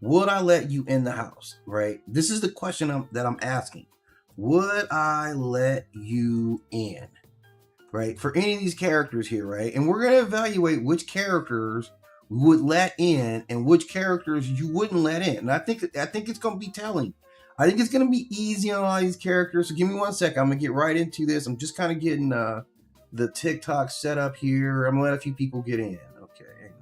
would I let you in the house, right? This is the question that I'm asking. Would I let you in, right? For any of these characters here, right? And we're going to evaluate which characters we would let in and which characters you wouldn't let in. And I think it's going to be telling. I think it's going to be easy on all these characters. So give me 1 second. I'm going to get right into this. I'm just kind of getting the TikTok set up here. I'm going to let a few people get in. Okay, hang on.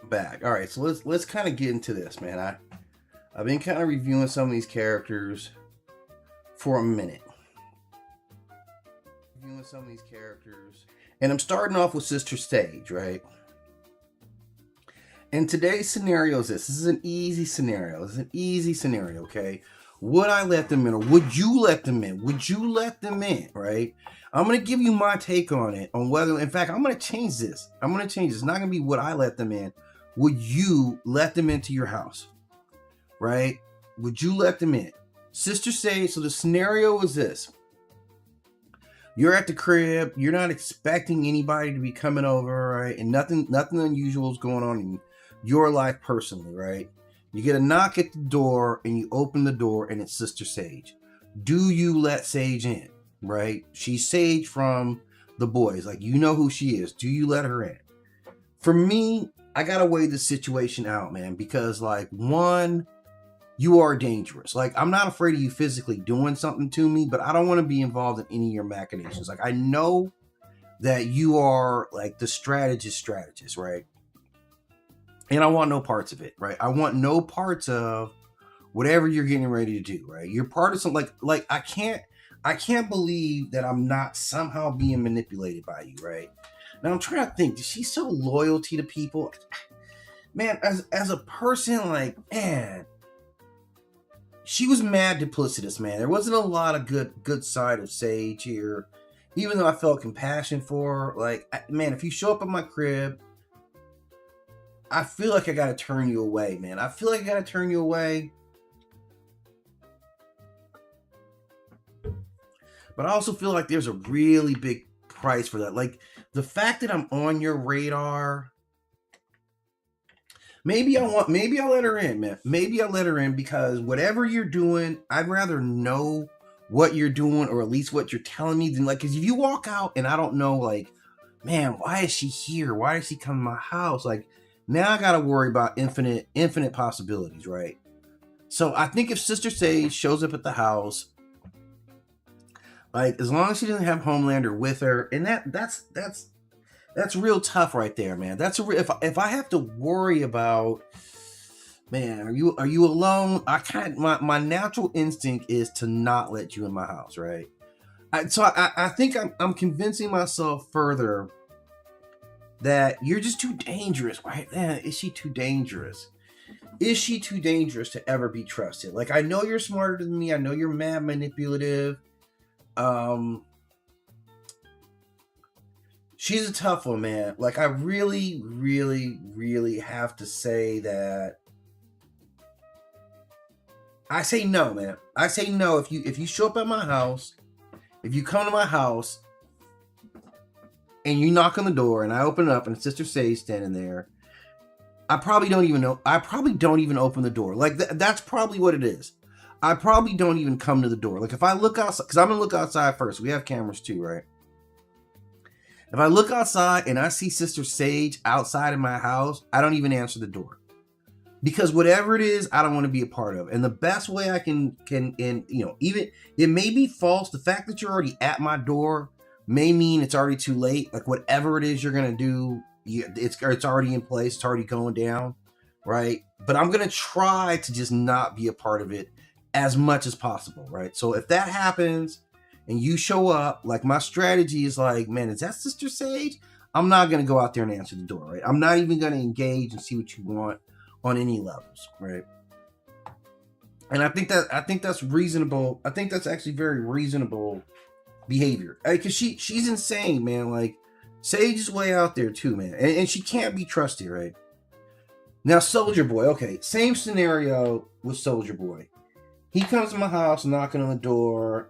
Back. All right, so let's kind of get into this, man. I've been kind of reviewing some of these characters for a minute. And I'm starting off with Sister Sage, right? And today's scenario is this. This is an easy scenario. Okay? Would I let them in, or would you let them in? Would you let them in, right? I'm going to give you my take on it, on whether, in fact, I'm going to change this. It's not going to be would I let them in. Would you let them into your house, right? Would you let them in? Sister Sage, so the scenario is this. You're at the crib. You're not expecting anybody to be coming over, right? And nothing unusual is going on in your life personally, right? You get a knock at the door and you open the door and it's Sister Sage. Do you let Sage in, right? She's Sage from the boys. Like, you know who she is. Do you let her in? For me, I gotta weigh the situation out, man, because, like, one, you are dangerous. Like, I'm not afraid of you physically doing something to me, but I don't want to be involved in any of your machinations. Like, I know that you are, like, the strategist, right? And I want no parts of it, right? I want no parts of whatever you're getting ready to do, right? You're part of something, like I can't believe that I'm not somehow being manipulated by you, right? Now I'm trying to think, is she so loyalty to people? Man, as a person, like, man, she was mad duplicitous, man. There wasn't a lot of good side of Sage here. Even though I felt compassion for her, like, man, if you show up at my crib, I feel like I gotta turn you away, man. But I also feel like there's a really big price for that. Like, the fact that I'm on your radar, maybe I'll let her in, man. Maybe I'll let her in because whatever you're doing, I'd rather know what you're doing, or at least what you're telling me, than, like, because if you walk out and I don't know, like, man, why is she here? Why did she come to my house? Like, now I gotta worry about infinite possibilities, right? So I think if Sister Sage shows up at the house, like, as long as she doesn't have Homelander with her, and that's real tough right there, man. That's if I have to worry about, man, are you alone? My natural instinct is to not let you in my house, right? I think I'm convincing myself further that you're just too dangerous, right? Man, is she too dangerous? Is she too dangerous to ever be trusted? Like, I know you're smarter than me. I know you're mad manipulative. She's a tough one, man. Like, I really, really, really have to say that I say no, man. I say no. If you show up at my house, if you come to my house and you knock on the door and I open it up and Sister Say's standing there, I probably don't even know. I probably don't even open the door. Like, that's probably what it is. I probably don't even come to the door. Like, if I look outside, because I'm going to look outside first. We have cameras too, right? If I look outside and I see Sister Sage outside of my house, I don't even answer the door. Because whatever it is, I don't want to be a part of. And the best way I can, and even, it may be false. The fact that you're already at my door may mean it's already too late. Like, whatever it is you're going to do, it's already in place. It's already going down, right? But I'm going to try to just not be a part of it as much as possible, right? So if that happens and you show up, like, my strategy is like, man, is that Sister Sage? I'm not going to go out there and answer the door, right? I'm not even going to engage and see what you want on any levels, right? And I think that's reasonable. I think that's actually very reasonable behavior, because she's insane, man. Like, Sage is way out there too, man, and she can't be trusted, right? Now, Soldier Boy, okay, same scenario with Soldier Boy. He comes to my house, knocking on the door.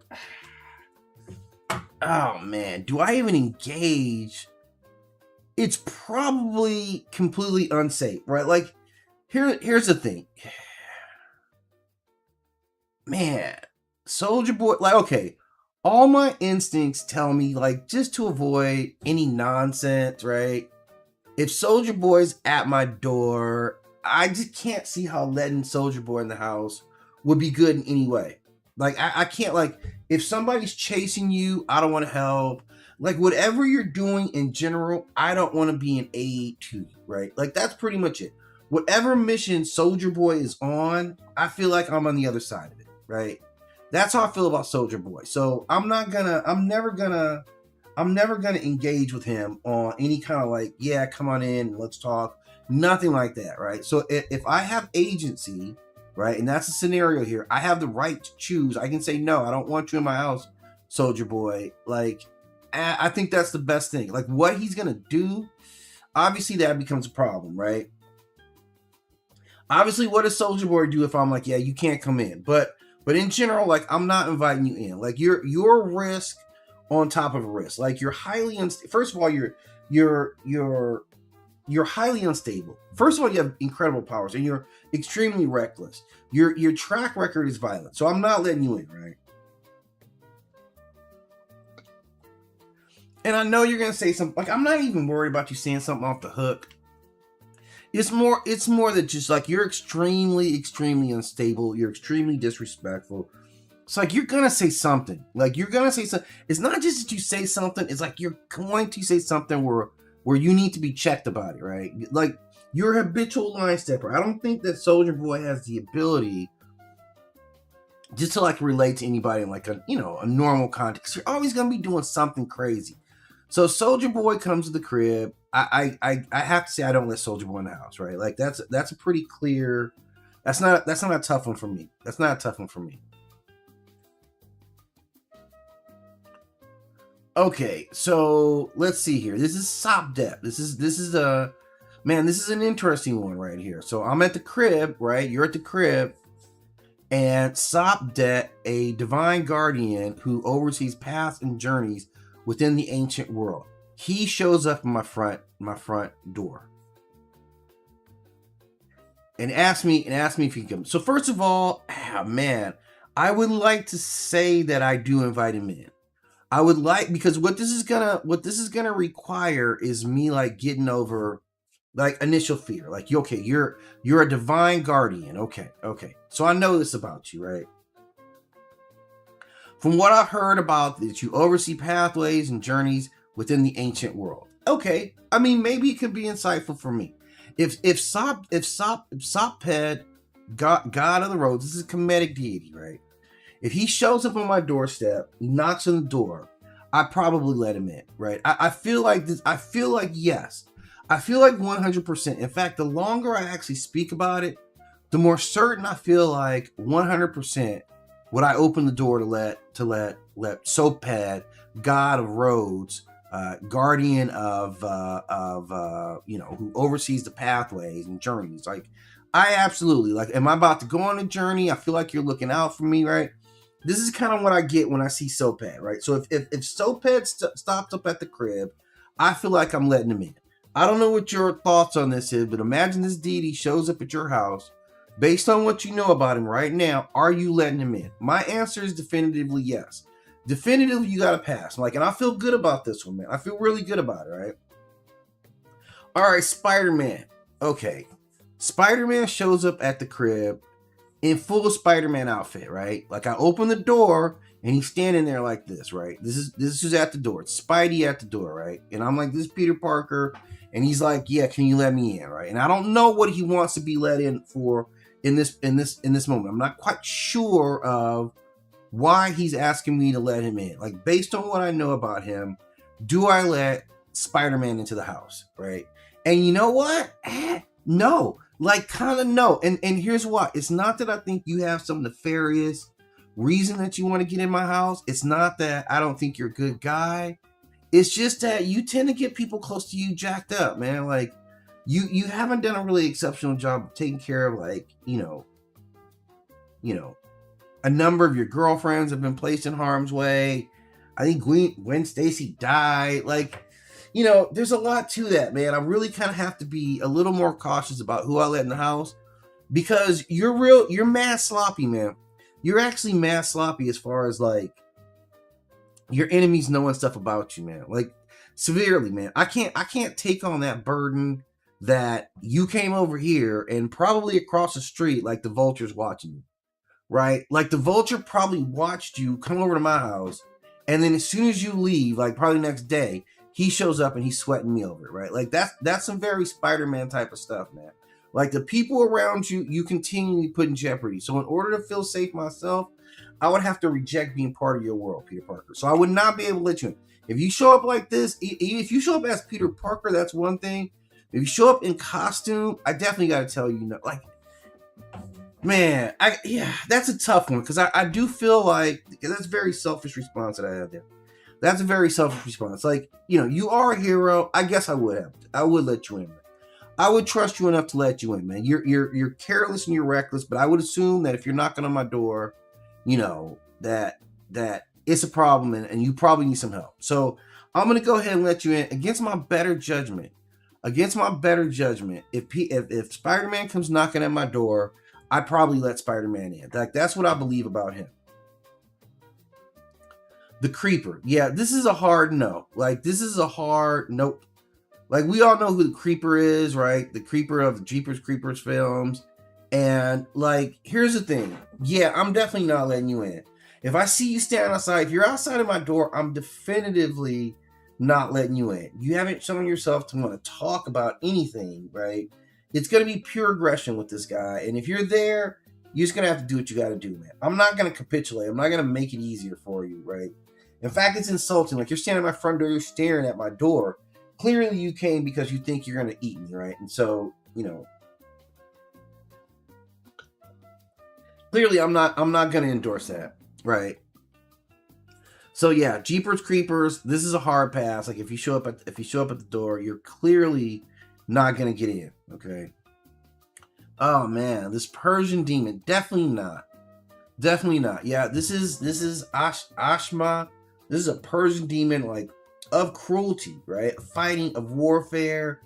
Oh man, do I even engage? It's probably completely unsafe, right? Like, here's the thing, man. Soldier Boy, like, okay, all my instincts tell me, like, just to avoid any nonsense, right? If Soldier Boy's at my door, I just can't see how letting Soldier Boy in the house would be good in any way. Like, I can't, like, if somebody's chasing you, I don't want to help. Like, whatever you're doing in general, I don't want to be an aid to you, right? Like, that's pretty much it. Whatever mission Soldier Boy is on, I feel like I'm on the other side of it, right? That's how I feel about Soldier Boy. So I'm never gonna engage with him on any kind of, like, yeah, come on in, let's talk. Nothing like that, right? So if I have agency, right, and that's a scenario here, I have the right to choose. I can say, no, I don't want you in my house, Soldier Boy. Like, I think that's the best thing. Like, what he's gonna do, obviously that becomes a problem, right? Obviously, what does Soldier Boy do if I'm like, yeah, you can't come in? But in general, like, I'm not inviting you in. Like, you're a risk on top of a risk. Like, you're highly unstable. First of all, you're highly unstable. First of all, you have incredible powers, and you're extremely reckless. Your track record is violent. So I'm not letting you in, right? And I know you're gonna say something. Like, I'm not even worried about you saying something off the hook. It's more that just, like, you're extremely, extremely unstable. You're extremely disrespectful. It's like, you're gonna say something. Like, you're gonna say something. It's not just that you say something. It's like you're going to say something where you need to be checked about it, right? Like, you're a habitual line stepper. I don't think that Soldier Boy has the ability just to, like, relate to anybody in, like, a normal context. You're always gonna be doing something crazy. So Soldier Boy comes to the crib. I have to say, I don't let Soldier Boy in the house, right? Like, that's a pretty clear. That's not a tough one for me. That's not a tough one for me. Okay, so let's see here. This is Sop Dep. This is an interesting one right here. So I'm at the crib, right? You're at the crib, and Sop Dep, a divine guardian who oversees paths and journeys within the ancient world, he shows up in my front door and asks me if he can come. So first of all, man, I would like to say that I do invite him in. I would like, because what this is gonna require is me, like, getting over, like, initial fear. Like, okay, you're a divine guardian. Okay. So I know this about you, right? From what I've heard about that, you oversee pathways and journeys within the ancient world. Okay, I mean, maybe it could be insightful for me. If Soped, God of the roads, this is a comedic deity, right? If he shows up on my doorstep, he knocks on the door, I probably let him in, right? I feel like this. I feel like yes. I feel like 100%. In fact, the longer I actually speak about it, the more certain I feel like 100% would I open the door to let Soapad, God of Roads, guardian of who oversees the pathways and journeys. Like, I absolutely like. Am I about to go on a journey? I feel like you're looking out for me, right? This is kind of what I get when I see Soapad, right? So if Soapad stops up at the crib, I feel like I'm letting him in. I don't know what your thoughts on this is, but imagine this deity shows up at your house. Based on what you know about him right now, are you letting him in? My answer is definitively yes. Definitively, you got to pass. Like, and I feel good about this one, man. I feel really good about it, right? All right, Spider-Man. Okay. Spider-Man shows up at the crib in full Spider-Man outfit, right? Like, I open the door and he's standing there like this, right? This is at the door. It's Spidey at the door, right? And I'm like, this is Peter Parker. And he's like, yeah, can you let me in, right? And I don't know what he wants to be let in for in this moment. I'm not quite sure of why he's asking me to let him in. Like, based on what I know about him, do I let Spider-Man into the house, right? And you know what? No. Like, kind of no. And here's why. It's not that I think you have some nefarious reason that you want to get in my house. It's not that I don't think you're a good guy. It's just that you tend to get people close to you jacked up, man. Like, you haven't done a really exceptional job of taking care of, like, a number of your girlfriends have been placed in harm's way. I think Gwen Stacy died. Like, there's a lot to that, man. I really kind of have to be a little more cautious about who I let in the house, because you're mad sloppy, man. You're actually mad sloppy as far as, like, your enemies knowing stuff about you, man. Like, severely, man. I can't take on that burden that you came over here and probably across the street, like, the vulture's watching you, right? Like, the vulture probably watched you come over to my house, and then as soon as you leave, like, probably next day, he shows up and he's sweating me over it, right? Like, that's some very Spider-Man type of stuff, man. Like, the people around you, you continually put in jeopardy. So in order to feel safe myself, I would have to reject being part of your world, Peter Parker. So I would not be able to let you in. If you show up like this, if you show up as Peter Parker, that's one thing. If you show up in costume, I definitely got to tell you, like, man, that's a tough one, because I do feel like that's a very selfish response that I have there. That's a very selfish response. Like, you are a hero. I guess I would let you in. I would trust you enough to let you in, man. You're careless and you're reckless, but I would assume that if you're knocking on my door, that it's a problem and you probably need some help. So I'm gonna go ahead and let you in against my better judgment. If Spider-Man comes knocking at my door, I probably let Spider-Man in. Like, that's what I believe about him. The Creeper. Yeah, this is a hard no. Like, this is a hard nope. Like, we all know who the Creeper is, right? The Creeper of the Jeepers Creepers films. And, like, here's the thing. Yeah, I'm definitely not letting you in. If I see you standing outside, if you're outside of my door, I'm definitively not letting you in. You haven't shown yourself to want to talk about anything, right? It's going to be pure aggression with this guy. And if you're there, you're just going to have to do what you got to do, man. I'm not going to capitulate. I'm not going to make it easier for you, right? In fact, it's insulting. Like, you're standing at my front door, you're staring at my door. Clearly you came because you think you're going to eat me, right? And so, clearly I'm not going to endorse that, right? So yeah, Jeepers Creepers, this is a hard pass. Like, if you show up at the door, you're clearly not going to get in, okay? Oh man, this Persian demon, definitely not. Yeah, this is Ashma. This is a Persian demon, like, of cruelty, right? Fighting, of warfare.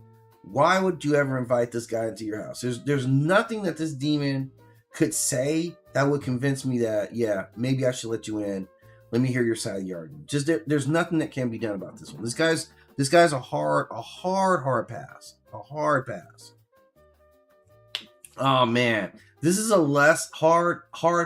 Why would you ever invite this guy into your house? There's nothing that this demon could say that would convince me that, yeah, maybe I should let you in. Let me hear your side of the argument. Just there's nothing that can be done about this one. This guy's a hard pass. A hard pass. Oh man, this is a less hard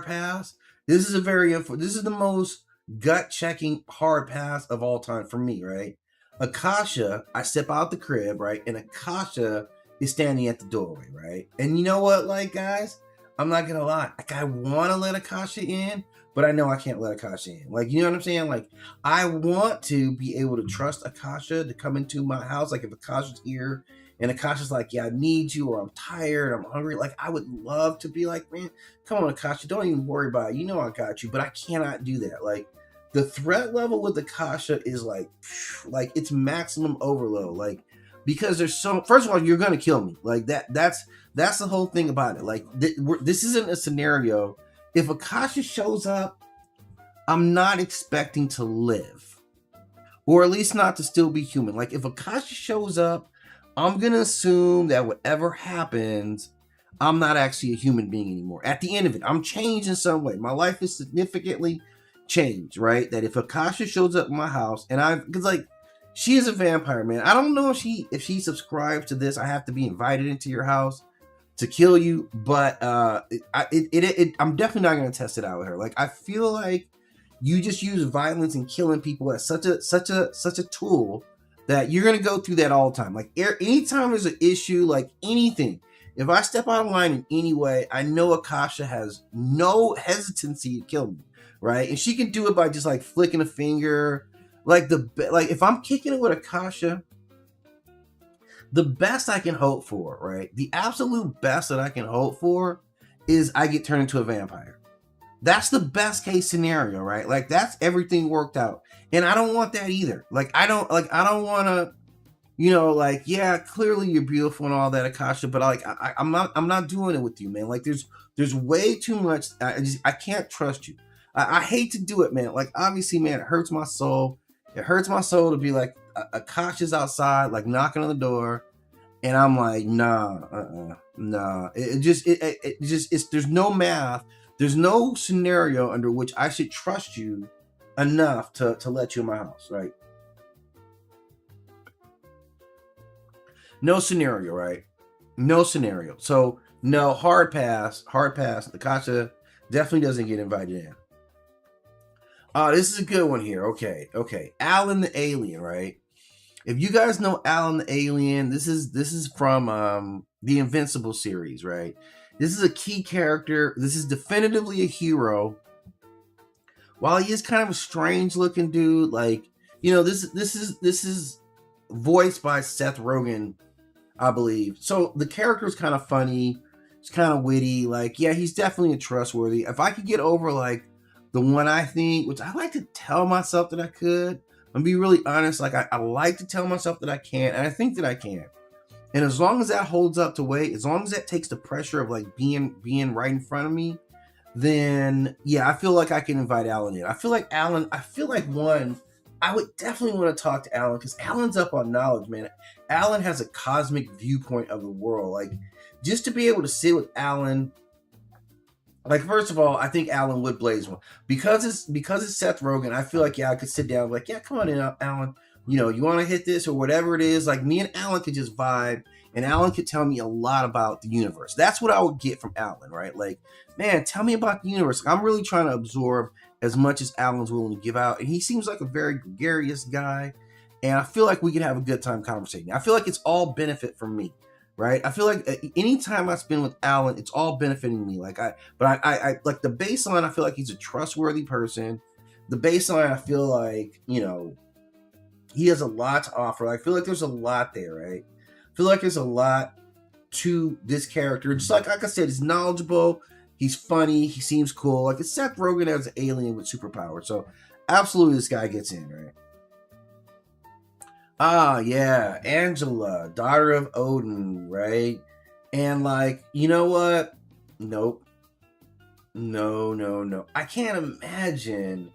pass. This is the most gut-checking hard pass of all time for me, right? Akasha, I step out the crib, right? And Akasha is standing at the doorway, right? And you know what, like, guys? I'm not gonna lie. Like, I want to let Akasha in, but I know I can't let Akasha in. Like, you know what I'm saying? Like, I want to be able to trust Akasha to come into my house. Like, if Akasha's here and Akasha's like, yeah, I need you, or I'm tired, I'm hungry. Like, I would love to be like, man, come on, Akasha, don't even worry about it. You know I got you, but I cannot do that. Like, the threat level with Akasha is like it's maximum overload. Like, because there's so, first of all, you're gonna kill me. Like that's the whole thing about it. Like, this isn't a scenario. If Akasha shows up, I'm not expecting to live, or at least not to still be human. Like, if Akasha shows up, I'm gonna assume that whatever happens, I'm not actually a human being anymore. At the end of it, I'm changed in some way. My life is significantly changed, right? That if Akasha shows up in my house, and because like, she is a vampire, man. I don't know if she subscribes to this. I have to be invited into your house to kill you, but I'm definitely not going to test it out with her. Like, I feel like you just use violence and killing people as such a tool that you're going to go through that all the time. Like, anytime there's an issue, like anything, if I step out of line in any way, I know Akasha has no hesitancy to kill me, right? And she can do it by just like flicking a finger. Like, if I'm kicking it with Akasha, the best I can hope for, right? The absolute best that I can hope for is I get turned into a vampire. That's the best case scenario, right? Like, that's everything worked out. And I don't want that either. Like, I don't want to, you know, like, yeah, clearly you're beautiful and all that, Akasha, but like, I'm not doing it with you, man. Like, there's way too much. I can't trust you. I hate to do it, man. Like, obviously, man, it hurts my soul. It hurts my soul to be like, Akasha's outside, like knocking on the door, and I'm like, nah. There's no math. There's no scenario under which I should trust you enough to let you in my house, right? No scenario, right? No scenario. So, no, hard pass. Akasha definitely doesn't get invited in. This is a good one here. Okay. Alan the Alien, right? If you guys know Alan the Alien, this is from the Invincible series, right? This is a key character. This is definitively a hero. While he is kind of a strange looking dude, like, you know, this is voiced by Seth Rogen, I believe. So the character is kind of funny. It's kind of witty. Like, yeah, he's definitely a trustworthy. If I could get over like the one I think, which I like to tell myself that I could, I'm be really honest. Like, I like to tell myself that I can, and I think that I can. And as long as that holds up to weight, as long as that takes the pressure of like being right in front of me, then yeah, I feel like I can invite Alan in. I feel like I would definitely want to talk to Alan, because Alan's up on knowledge, man. Alan has a cosmic viewpoint of the world. Like, just to be able to sit with Alan, like, first of all, I think Alan would blaze one. Because it's Seth Rogen, I feel like, yeah, I could sit down and be like, yeah, come on in, Alan. You know, you want to hit this or whatever it is. Like, me and Alan could just vibe, and Alan could tell me a lot about the universe. That's what I would get from Alan, right? Like, man, tell me about the universe. Like, I'm really trying to absorb as much as Alan's willing to give out. And he seems like a very gregarious guy. And I feel like we could have a good time conversating. I feel like it's all benefit from me, right? I feel like anytime I spend with Alan, it's all benefiting me. Like, I like the baseline, I feel like he's a trustworthy person. The baseline, I feel like, you know, he has a lot to offer. I feel like there's a lot there, right? I feel like there's a lot to this character. Just like I said, he's knowledgeable, he's funny, he seems cool. Like, it's Seth Rogen as an alien with superpowers. So absolutely this guy gets in, right? Yeah, Angela, daughter of Odin, right? And like, you know what? Nope. No. I can't imagine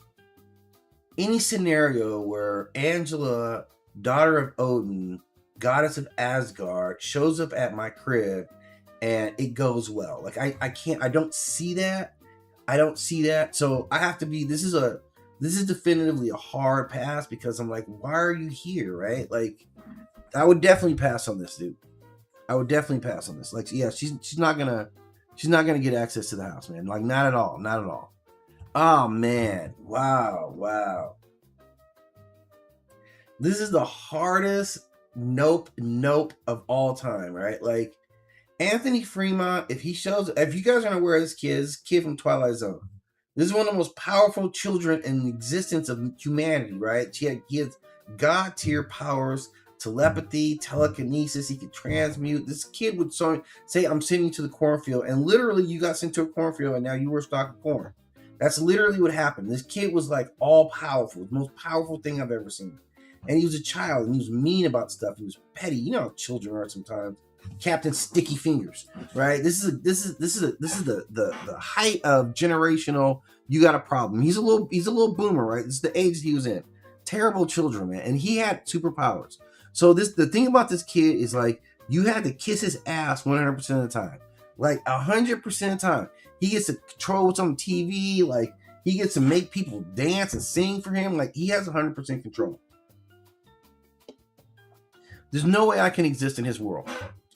any scenario where Angela, daughter of Odin, goddess of Asgard, shows up at my crib and it goes well. Like, I don't see that. So I have to be, this is definitively a hard pass, because I'm like, why are you here, right? Like, I would definitely pass on this, dude. Like, yeah, she's not gonna get access to the house, man. Like, not at all. Oh man, wow. This is the hardest nope of all time, right? Like, Anthony Fremont, if you guys aren't aware of this kid from Twilight Zone. This is one of the most powerful children in the existence of humanity, right? He has God tier powers, telepathy, telekinesis. He could transmute. This kid would say, I'm sending you to the cornfield. And literally, you got sent to a cornfield and now you were stalking corn. That's literally what happened. This kid was like all powerful, the most powerful thing I've ever seen. And he was a child and he was mean about stuff. He was petty. You know how children are sometimes. Captain Sticky Fingers, right? This is the height of generational. You got a problem. He's a little boomer, right? This is the age he was in. Terrible children, man, and he had superpowers. So the thing about this kid is like you had to kiss his ass 100% of the time, like 100% of the time. He gets to control what's on TV, like he gets to make people dance and sing for him, like he has 100% control. There's no way I can exist in his world.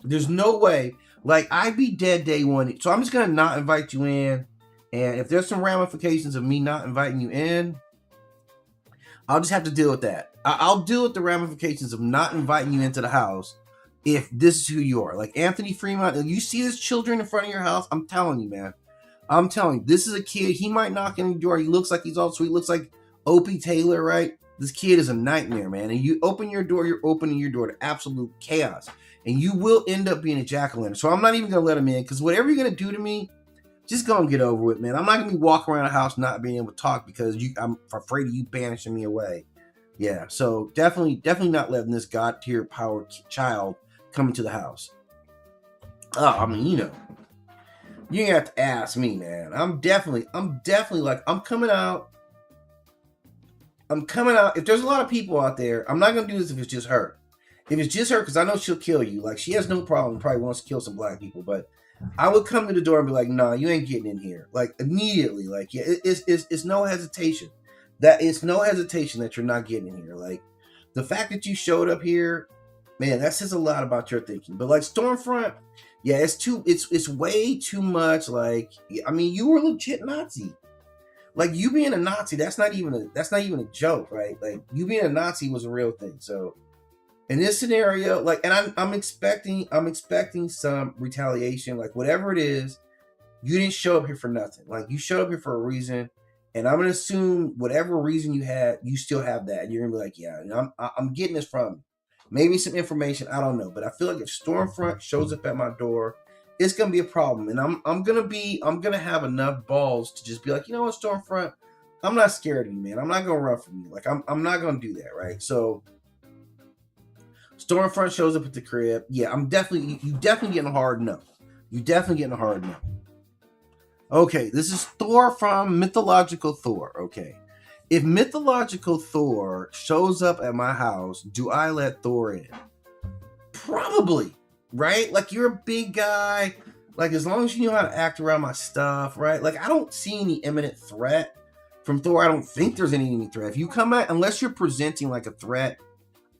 There's no way. Like, I'd be dead day one. So I'm just going to not invite you in. And if there's some ramifications of me not inviting you in, I'll just have to deal with that. I'll deal with the ramifications of not inviting you into the house if this is who you are. Like Anthony Fremont, you see his children in front of your house, I'm telling you, man. I'm telling you, this is a kid. He might knock on your door. He looks like he's all sweet. Looks like Opie Taylor, right? This kid is a nightmare, man. And you open your door, you're opening your door to absolute chaos. And you will end up being a jack-o'-lantern. So I'm not even going to let him in, because whatever you're going to do to me, just go and get over it, man. I'm not going to be walking around the house not being able to talk because I'm afraid of you banishing me away. Yeah, so definitely not letting this God-tier powered child come into the house. Oh, I mean, you know. You ain't have to ask me, man. I'm definitely like, I'm coming out. If there's a lot of people out there, I'm not going to do this if it's just her. If it's just her, because I know she'll kill you. Like, she has no problem, probably wants to kill some black people, but I would come to the door and be like, nah, you ain't getting in here. Like, immediately. Like, yeah, it's no hesitation. It's no hesitation that you're not getting in here. Like, the fact that you showed up here, man, that says a lot about your thinking. But like Stormfront, yeah, it's way too much. Like, I mean, you were a legit Nazi. Like, you being a Nazi, that's not even a joke, right? Like, you being a Nazi was a real thing. So in this scenario, like, and I'm expecting some retaliation, like whatever it is. You didn't show up here for nothing. Like, you showed up here for a reason, and I'm gonna assume whatever reason you had, you still have that. And you're gonna be like, yeah, I'm getting this from maybe some information. I don't know, but I feel like if Stormfront shows up at my door, it's gonna be a problem, and I'm gonna have enough balls to just be like, you know what, Stormfront, I'm not scared of you, man. I'm not gonna run from you. Like, I'm not gonna do that, right? So Stormfront shows up at the crib. Yeah, you definitely getting a hard no. You definitely getting a hard no. Okay, this is Thor from Mythological Thor. Okay. If Mythological Thor shows up at my house, do I let Thor in? Probably, right? Like, you're a big guy. Like, as long as you know how to act around my stuff, right? Like, I don't see any imminent threat from Thor. I don't think there's any threat. If you come out, unless you're presenting like a threat,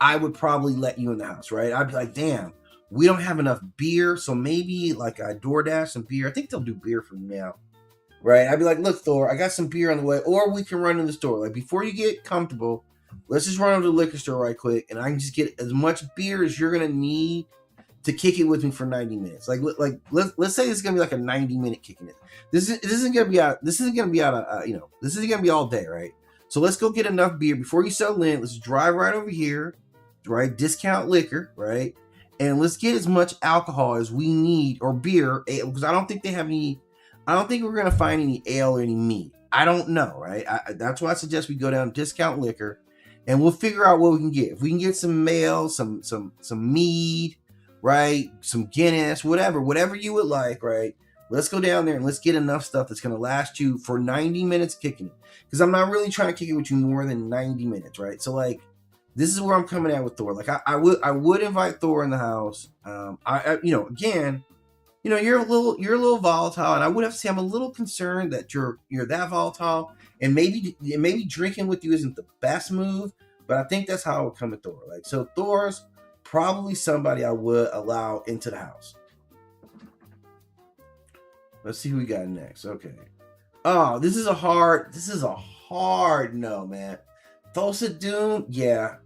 I would probably let you in the house, right? I'd be like, damn, we don't have enough beer, so maybe like I DoorDash some beer. I think they'll do beer for me now, right? I'd be like, look, Thor, I got some beer on the way, or we can run in the store. Like, before you get comfortable, let's just run over to the liquor store right quick, and I can just get as much beer as you're gonna need to kick it with me for 90 minutes. Like let's say it's gonna be like a 90-minute kicking it. This isn't gonna be out. This isn't gonna be all day, right? So let's go get enough beer before you settle in. Let's drive right over here, right? Discount liquor, right? And let's get as much alcohol as we need, or beer, because I don't think they have any. I don't think we're gonna find any ale or any meat. I don't know, right? That's why I suggest we go down to discount liquor, and we'll figure out what we can get. If we can get some ale, some mead, right? Some Guinness, whatever you would like, right? Let's go down there and let's get enough stuff that's gonna last you for 90 minutes kicking it. Because I'm not really trying to kick it with you more than 90 minutes, right? So like, this is where I'm coming at with Thor. Like, I would invite Thor in the house. Again, you're a little volatile, and I would have to say I'm a little concerned that you're that volatile, and maybe drinking with you isn't the best move, but I think that's how I would come at Thor. Like, so Thor's probably somebody I would allow into the house. Let's see who we got next. Okay. Oh, this is a hard no, man. Thulsa Doom, yeah.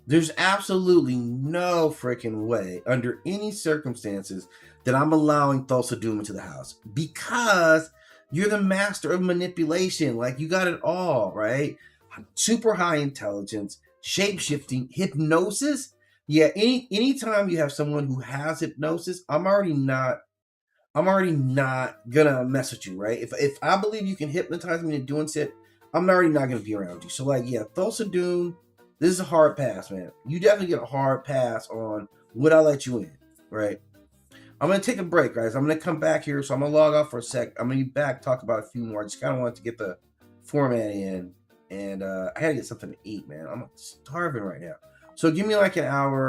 There's absolutely no freaking way, under any circumstances, that I'm allowing Thulsa Doom into the house. Because You're the master of manipulation. Like, you got it all, right? Super high intelligence, shape-shifting, hypnosis. Yeah, anytime you have someone who has hypnosis, I'm already not gonna mess with you, right? If I believe you can hypnotize me into doing shit, I'm already not gonna be around you. So like, yeah, Thulsa Doom, this is a hard pass, man. You definitely get a hard pass on would I let you in, right? I'm gonna take a break, guys. I'm gonna come back here, so I'm gonna log off for a sec. I'm gonna be back, talk about a few more. I just kind of wanted to get the format in, and I gotta get something to eat, man. I'm starving right now. So give me like an hour.